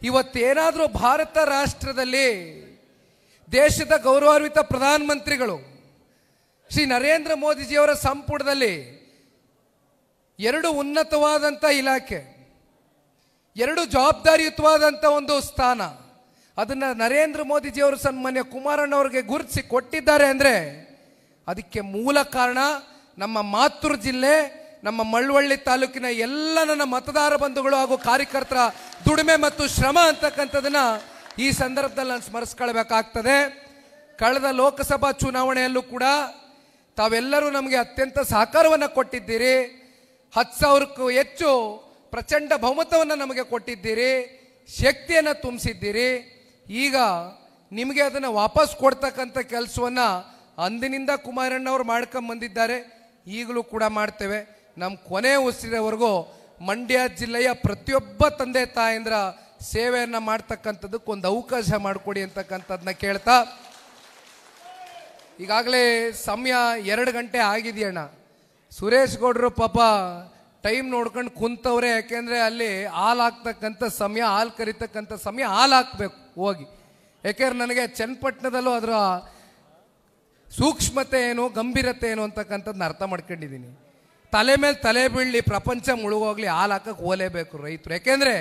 ಇವತ್ತೇನಾದರೂ ಭಾರತ ರಾಷ್ಟ್ರದಲ್ಲಿ ದೇಶದ ಗೌರವಾನ್ವಿತ ಪ್ರಧಾನಮಂತ್ರಿಗಳು ಶ್ರೀ ನರೇಂದ್ರ ಮೋದಿಜಿಯವರ ಸಂಪುಟದಲ್ಲಿ 2 ಉನ್ನತವಾದಂಥ ಇಲಾಖೆ, 2 ಜವಾಬ್ದಾರಿಯುತವಾದಂಥ ಒಂದು ಸ್ಥಾನ, ಅದನ್ನು ನರೇಂದ್ರ ಮೋದಿಜಿಯವರು ಸನ್ಮಾನ್ಯ ಕುಮಾರಣ್ಣವ್ರಿಗೆ ಗುರುತಿಸಿ ಕೊಟ್ಟಿದ್ದಾರೆ ಅಂದರೆ ಅದಕ್ಕೆ ಮೂಲ ಕಾರಣ ನಮ್ಮ ಮಾತೃ ಜಿಲ್ಲೆ, ನಮ್ಮ ಮಳವಳ್ಳಿ ತಾಲೂಕಿನ ಎಲ್ಲ ನನ್ನ ಮತದಾರ ಬಂಧುಗಳು ಹಾಗೂ ಕಾರ್ಯಕರ್ತರ ದುಡಿಮೆ ಮತ್ತು ಶ್ರಮ ಅಂತಕ್ಕಂಥದನ್ನ ಈ ಸಂದರ್ಭದಲ್ಲಿ ನಾನು ಸ್ಮರಿಸ್ಕೊಳ್ಬೇಕಾಗ್ತದೆ. ಕಳೆದ ಲೋಕಸಭಾ ಚುನಾವಣೆಯಲ್ಲೂ ಕೂಡ ತಾವೆಲ್ಲರೂ ನಮಗೆ ಅತ್ಯಂತ ಸಹಕಾರವನ್ನು ಕೊಟ್ಟಿದ್ದೀರಿ. 10,000ಕ್ಕೂ ಹೆಚ್ಚು ಪ್ರಚಂಡ ಬಹುಮತವನ್ನು ನಮಗೆ ಕೊಟ್ಟಿದ್ದೀರಿ, ಶಕ್ತಿಯನ್ನು ತುಂಬಿಸಿದ್ದೀರಿ. ಈಗ ನಿಮಗೆ ಅದನ್ನು ವಾಪಸ್ ಕೊಡ್ತಕ್ಕಂಥ ಕೆಲಸವನ್ನು ಅಂದಿನಿಂದ ಕುಮಾರಣ್ಣವರು ಮಾಡ್ಕೊಂಬಂದಿದ್ದಾರೆ, ಈಗಲೂ ಕೂಡ ಮಾಡ್ತೇವೆ. ನಮ್ಮ ಕೊನೆ ಉಸಿರಿನವರೆಗೂ ಮಂಡ್ಯ ಜಿಲ್ಲೆಯ ಪ್ರತಿಯೊಬ್ಬ ತಂದೆ ತಾಯಂದ್ರ ಸೇವೆಯನ್ನು ಮಾಡ್ತಕ್ಕಂಥದ್ದಕ್ಕೊಂದು ಅವಕಾಶ ಮಾಡಿಕೊಡಿ ಅಂತಕ್ಕಂಥದ್ದನ್ನ ಕೇಳ್ತಾ, ಈಗಾಗಲೇ ಸಮಯ 2 ಗಂಟೆ ಆಗಿದೆಯಣ್ಣ. ಸುರೇಶ್ ಗೌಡರು ಪಾಪ ಟೈಮ್ ನೋಡ್ಕೊಂಡು ಕುಂತವ್ರೆ, ಯಾಕೆಂದರೆ ಅಲ್ಲಿ ಹಾಲು ಹಾಕ್ತಕ್ಕಂಥ ಸಮಯ, ಹಾಲು ಕರಿತಕ್ಕಂಥ ಸಮಯ, ಹಾಲು ಹಾಕ್ಬೇಕು ಹೋಗಿ. ಯಾಕೆಂದ್ರೆ ನನಗೆ ಚನ್ನಪಟ್ಟಣದಲ್ಲೂ ಅದರ ಸೂಕ್ಷ್ಮತೆ ಏನು, ಗಂಭೀರತೆ ಏನು ಅಂತಕ್ಕಂಥದ್ದನ್ನ ಅರ್ಥ ಮಾಡ್ಕೊಂಡಿದ್ದೀನಿ. ತಲೆ ಮೇಲೆ ತಲೆ ಬೀಳಲಿ, ಪ್ರಪಂಚ ಮುಳುಗೋಗ್ಲಿ, ಹಾಲು ಹಾಕಕ್ಕೆ ಹೋಲೇಬೇಕು ರೈತರು. ಯಾಕೆಂದರೆ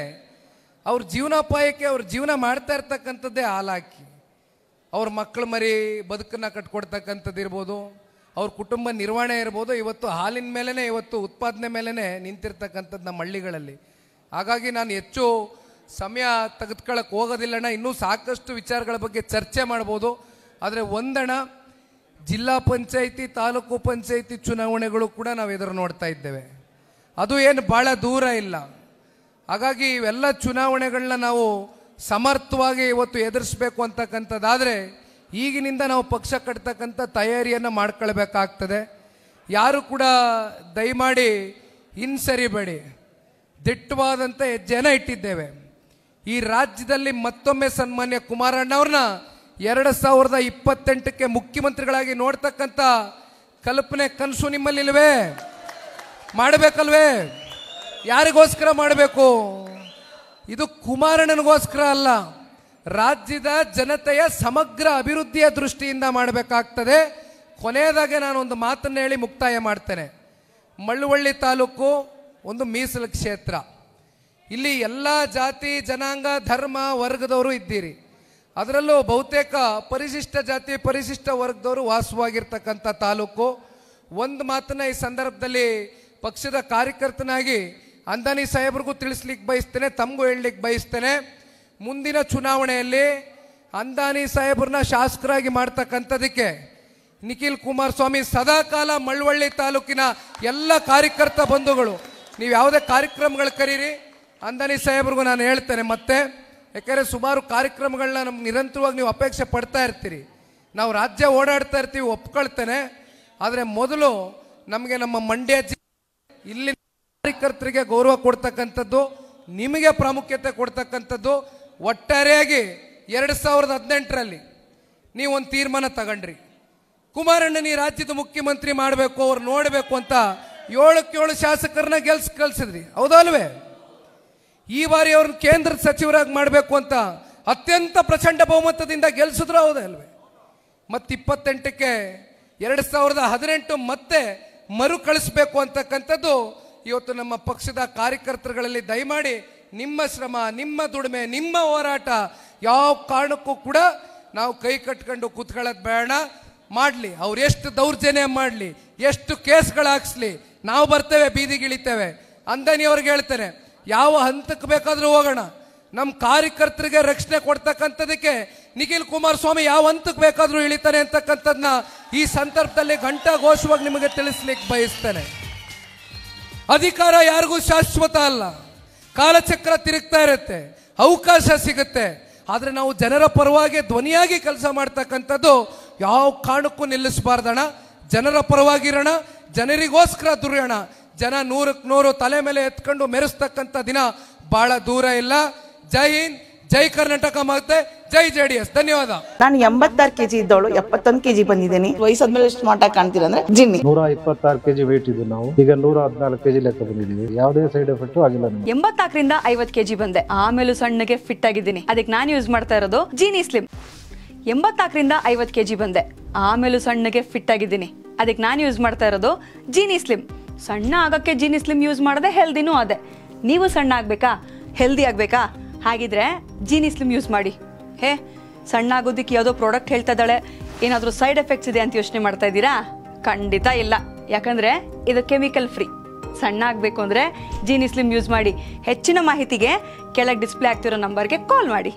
ಅವ್ರ ಜೀವನೋಪಾಯಕ್ಕೆ ಅವ್ರ ಜೀವನ ಮಾಡ್ತಾ ಇರ್ತಕ್ಕಂಥದ್ದೇ ಹಾಲು ಹಾಕಿ. ಅವ್ರ ಮಕ್ಕಳು ಮರಿ ಬದುಕನ್ನು ಕಟ್ಕೊಡ್ತಕ್ಕಂಥದ್ದು ಇರ್ಬೋದು, ಅವ್ರ ಕುಟುಂಬ ನಿರ್ವಹಣೆ ಇರ್ಬೋದು, ಇವತ್ತು ಹಾಲಿನ ಮೇಲೇ, ಇವತ್ತು ಉತ್ಪಾದನೆ ಮೇಲೇ ನಿಂತಿರ್ತಕ್ಕಂಥದ್ದು ನಮ್ಮ ಹಳ್ಳಿಗಳಲ್ಲಿ. ಹಾಗಾಗಿ ನಾನು ಹೆಚ್ಚು ಸಮಯ ತೆಗೆದುಕೊಳ್ಳಕ್ಕೆ ಹೋಗೋದಿಲ್ಲಣ್ಣ. ಇನ್ನೂ ಸಾಕಷ್ಟು ವಿಚಾರಗಳ ಬಗ್ಗೆ ಚರ್ಚೆ ಮಾಡ್ಬೋದು. ಆದರೆ ಒಂದಣ್ಣ, ಜಿಲ್ಲಾ ಪಂಚಾಯಿತಿ, ತಾಲೂಕು ಪಂಚಾಯಿತಿ ಚುನಾವಣೆಗಳು ಕೂಡ ನಾವು ಎದುರು ನೋಡ್ತಾ ಇದ್ದೇವೆ. ಅದು ಏನು ಭಾಳ ದೂರ ಇಲ್ಲ. ಹಾಗಾಗಿ ಇವೆಲ್ಲ ಚುನಾವಣೆಗಳನ್ನ ನಾವು ಸಮರ್ಥವಾಗಿ ಇವತ್ತು ಎದುರಿಸಬೇಕು ಅಂತಕ್ಕಂಥದ್ದಾದರೆ ಈಗಿನಿಂದ ನಾವು ಪಕ್ಷ ಕಟ್ತಕ್ಕಂಥ ತಯಾರಿಯನ್ನು ಮಾಡ್ಕೊಳ್ಬೇಕಾಗ್ತದೆ. ಯಾರು ಕೂಡ ದಯಮಾಡಿ ಹಿಂಸರಿಬೇಡಿ, ದಿಟ್ಟವಾದಂಥ ಹೆಜ್ಜೆನ ಇಟ್ಟಿದ್ದೇವೆ. ಈ ರಾಜ್ಯದಲ್ಲಿ ಮತ್ತೊಮ್ಮೆ ಸನ್ಮಾನ್ಯ ಕುಮಾರಣ್ಣವ್ರನ್ನ 2028ಕ್ಕೆ ಮುಖ್ಯಮಂತ್ರಿಗಳಾಗಿ ನೋಡ್ತಕ್ಕಂಥ ಕಲ್ಪನೆ, ಕನಸು ನಿಮ್ಮಲ್ಲಿಲ್ವೇ? ಮಾಡಬೇಕಲ್ವೇ? ಯಾರಿಗೋಸ್ಕರ ಮಾಡಬೇಕು? ಇದು ಕುಮಾರಣ್ಣನಿಗೋಸ್ಕರ ಅಲ್ಲ, ರಾಜ್ಯದ ಜನತೆಯ ಸಮಗ್ರ ಅಭಿವೃದ್ಧಿಯ ದೃಷ್ಟಿಯಿಂದ ಮಾಡಬೇಕಾಗ್ತದೆ. ಕೊನೆಯದಾಗೆ ನಾನು ಒಂದು ಮಾತನ್ನು ಹೇಳಿ ಮುಕ್ತಾಯ ಮಾಡ್ತೇನೆ. ಮಳವಳ್ಳಿ ತಾಲೂಕು ಒಂದು ಮೀಸಲು ಕ್ಷೇತ್ರ. ಇಲ್ಲಿ ಎಲ್ಲ ಜಾತಿ, ಜನಾಂಗ, ಧರ್ಮ, ವರ್ಗದವರು ಇದ್ದೀರಿ. ಅದರಲ್ಲೂ ಬಹುತೇಕ ಪರಿಶಿಷ್ಟ ಜಾತಿ, ಪರಿಶಿಷ್ಟ ವರ್ಗದವರು ವಾಸವಾಗಿರ್ತಕ್ಕಂಥ ತಾಲೂಕು. ಒಂದು ಮಾತನ್ನ ಈ ಸಂದರ್ಭದಲ್ಲಿ ಪಕ್ಷದ ಕಾರ್ಯಕರ್ತನಾಗಿ ಅಂದಾನಿ ಸಾಹೇಬ್ರಿಗೂ ತಿಳಿಸ್ಲಿಕ್ಕೆ ಬಯಸ್ತೇನೆ, ತಮಗೂ ಹೇಳಲಿಕ್ಕೆ ಬಯಸ್ತೇನೆ. ಮುಂದಿನ ಚುನಾವಣೆಯಲ್ಲಿ ಅಂದಾನಿ ಸಾಹೇಬ್ರನ್ನ ಶಾಸಕರಾಗಿ ಮಾಡ್ತಕ್ಕಂಥದಕ್ಕೆ ನಿಖಿಲ್ ಕುಮಾರಸ್ವಾಮಿ ಸದಾಕಾಲ ಮಳವಳ್ಳಿ ತಾಲೂಕಿನ ಎಲ್ಲ ಕಾರ್ಯಕರ್ತ ಬಂಧುಗಳು, ನೀವು ಯಾವುದೇ ಕಾರ್ಯಕ್ರಮಗಳು ಕರೀರಿ, ಅಂದಾನಿ ಸಾಹೇಬ್ರಿಗೂ ನಾನು ಹೇಳ್ತೇನೆ ಮತ್ತೆ. ಯಾಕೆಂದರೆ ಸುಮಾರು ಕಾರ್ಯಕ್ರಮಗಳನ್ನ ನಮ್ಗೆ ನಿರಂತರವಾಗಿ ನೀವು ಅಪೇಕ್ಷೆ ಪಡ್ತಾ ಇರ್ತೀರಿ. ನಾವು ರಾಜ್ಯ ಓಡಾಡ್ತಾ ಇರ್ತೀವಿ, ಒಪ್ಕೊಳ್ತೇನೆ. ಆದರೆ ಮೊದಲು ನಮಗೆ ನಮ್ಮ ಮಂಡ್ಯ ಜಿಲ್ಲೆ, ಇಲ್ಲಿ ಕಾರ್ಯಕರ್ತರಿಗೆ ಗೌರವ ಕೊಡ್ತಕ್ಕಂಥದ್ದು, ನಿಮಗೆ ಪ್ರಾಮುಖ್ಯತೆ ಕೊಡ್ತಕ್ಕಂಥದ್ದು. ಒಟ್ಟಾರೆಯಾಗಿ 2018ರಲ್ಲಿ ನೀವೊಂದು ತೀರ್ಮಾನ ತಗೊಂಡ್ರಿ, ಕುಮಾರಣ್ಣನ ಈ ರಾಜ್ಯದ ಮುಖ್ಯಮಂತ್ರಿ ಮಾಡಬೇಕು, ಅವ್ರು ನೋಡಬೇಕು ಅಂತ 7 ಶಾಸಕರನ್ನ ಕಳಿಸಿದ್ರಿ, ಹೌದಲ್ವೇ? ಈ ಬಾರಿ ಅವ್ರನ್ನ ಕೇಂದ್ರ ಸಚಿವರಾಗಿ ಮಾಡಬೇಕು ಅಂತ ಅತ್ಯಂತ ಪ್ರಚಂಡ ಬಹುಮತದಿಂದ ಗೆಲ್ಲಿಸಿದ್ರು, ಹೌದಲ್ವೇ? ಮತ್ತು 28ಕ್ಕೆ 2018 ಮತ್ತೆ ಮರು ಕಳಿಸ್ಬೇಕು ಅಂತಕ್ಕಂಥದ್ದು ಇವತ್ತು ನಮ್ಮ ಪಕ್ಷದ ಕಾರ್ಯಕರ್ತರುಗಳಲ್ಲಿ ದಯಮಾಡಿ ನಿಮ್ಮ ಶ್ರಮ, ನಿಮ್ಮ ದುಡಿಮೆ, ನಿಮ್ಮ ಹೋರಾಟ ಯಾವ ಕಾರಣಕ್ಕೂ ಕೂಡ ನಾವು ಕೈ ಕಟ್ಕೊಂಡು ಕೂತ್ಕೊಳ್ಳೋದು ಬೇಡ. ಮಾಡಲಿ, ಅವ್ರು ಎಷ್ಟು ದೌರ್ಜನ್ಯ ಮಾಡಲಿ, ಎಷ್ಟು ಕೇಸ್ಗಳು ಹಾಕ್ಸ್ಲಿ, ನಾವು ಬರ್ತೇವೆ, ಬೀದಿಗಿಳಿತೇವೆ. ಅಂದಾನಿ ಅವ್ರಿಗೆ ಹೇಳ್ತೇನೆ, ಯಾವ ಹಂತಕ್ಕೆ ಬೇಕಾದರೂ ಹೋಗೋಣ, ನಮ್ಮ ಕಾರ್ಯಕರ್ತರಿಗೆ ರಕ್ಷಣೆ ಕೊಡ್ತಕ್ಕಂಥದಕ್ಕೆ ನಿಖಿಲ್ ಕುಮಾರಸ್ವಾಮಿ ಯಾವ ಹಂತಕ್ಕೆ ಬೇಕಾದರೂ ಇಳಿತಾನೆ ಅಂತಕ್ಕಂಥದ್ದನ್ನ ಈ ಸಂದರ್ಭದಲ್ಲಿ ಘಂಟಾಘೋಷವಾಗಿ ನಿಮಗೆ ತಿಳಿಸ್ಲಿಕ್ಕೆ ಬಯಸ್ತೇನೆ. ಅಧಿಕಾರ ಯಾರಿಗೂ ಶಾಶ್ವತ ಅಲ್ಲ, ಕಾಲಚಕ್ರ ತಿರುಗ್ತಾ ಇರುತ್ತೆ, ಅವಕಾಶ ಸಿಗುತ್ತೆ. ಆದರೆ ನಾವು ಜನರ ಪರವಾಗಿ ಧ್ವನಿಯಾಗಿ ಕೆಲಸ ಮಾಡ್ತಕ್ಕಂಥದ್ದು ಯಾವ ಕಾರಣಕ್ಕೂ ನಿಲ್ಲಿಸಬಾರ್ದಣ. ಜನರ ಪರವಾಗಿರೋಣ, ಜನರಿಗೋಸ್ಕರ ದುಡಿಯೋಣ. ಜನ 100ಕ್ಕೆ 100 ತಲೆ ಮೇಲೆ ಎತ್ಕೊಂಡು ಮೆರೆಸ್ತಕ್ಕಂಥ ದಿನ ಬಹಳ ದೂರ ಇಲ್ಲ. ಜೈ ಹಿಂದ್, ಜೈ ಕರ್ನಾಟಕ ಮತ್ತೆ ಜೈ JDS. ಧನ್ಯವಾದ. ನಾನು 86 kg ಇದ್ದವಳು 71 kg ಬಂದಿದ್ದೀನಿ. ವಯಸ್ಸಾದ್ಮೇಲೆ ಸ್ಮಾರ್ಟ್ ಆಗಿ ಕಾಣ್ತೀರಾ ಅಂದ್ರೆ ಜಿನ್ನಿ. 126 kg ವೇಟ್ ಇದ್ದು ನಾವು ಈಗ 114 kg ಲೆಕ್ಕ ಬಂದಿದ್ದೀವಿ. ಯಾವುದೇ ಸೈಡ್ ಎಫೆಕ್ಟ್ ಆಗಿಲ್ಲ. 84ರಿಂದ 50 kg ಬಂದೆ, ಆಮೇಲೂ ಸಣ್ಣಗೆ ಫಿಟ್ ಆಗಿದ್ದೀನಿ. ಅದಕ್ಕೆ ನಾನು ಯೂಸ್ ಮಾಡ್ತಾ ಇರೋದು ಜೀನಿ ಸ್ಲಿಮ್. 84ರಿಂದ 50 kg ಬಂದೆ, ಆಮೇಲೂ ಸಣ್ಣಗೆ ಫಿಟ್ ಆಗಿದ್ದೀನಿ. ಅದಕ್ಕೆ ನಾನು ಯೂಸ್ ಮಾಡ್ತಾ ಇರೋದು ಜೀನಿ ಸ್ಲಿಮ್. ಸಣ್ಣ ಆಗಕ್ಕೆ ಜೀನಿ ಸ್ಲಿಮ್ ಯೂಸ್ ಮಾಡದೆ ಹೆಲ್ದಿನೂ ಅದೇ. ನೀವು ಸಣ್ಣ ಆಗ್ಬೇಕಾ, ಹೆಲ್ದಿ ಆಗ್ಬೇಕಾ? ಹಾಗಿದ್ರೆ ಜೀನಿ ಸ್ಲಿಮ್ ಯೂಸ್ ಮಾಡಿ. ಹೇ, ಸಣ್ಣ ಆಗೋದಕ್ಕೆ ಯಾವುದೋ ಪ್ರಾಡಕ್ಟ್ ಹೇಳ್ತಾ ಇದ್ದಾಳೆ, ಏನಾದರೂ ಸೈಡ್ ಎಫೆಕ್ಟ್ಸ್ ಇದೆ ಅಂತ ಯೋಚನೆ ಮಾಡ್ತಾ ಇದ್ದೀರಾ? ಖಂಡಿತ ಇಲ್ಲ, ಯಾಕಂದ್ರೆ ಇದು ಕೆಮಿಕಲ್ ಫ್ರೀ. ಸಣ್ಣ ಆಗಬೇಕು ಅಂದರೆ ಜೀನಿ ಸ್ಲಿಮ್ ಯೂಸ್ ಮಾಡಿ. ಹೆಚ್ಚಿನ ಮಾಹಿತಿಗೆ ಕೆಳಗೆ ಡಿಸ್ಪ್ಲೇ ಆಗ್ತಿರೋ ನಂಬರ್ಗೆ ಕಾಲ್ ಮಾಡಿ.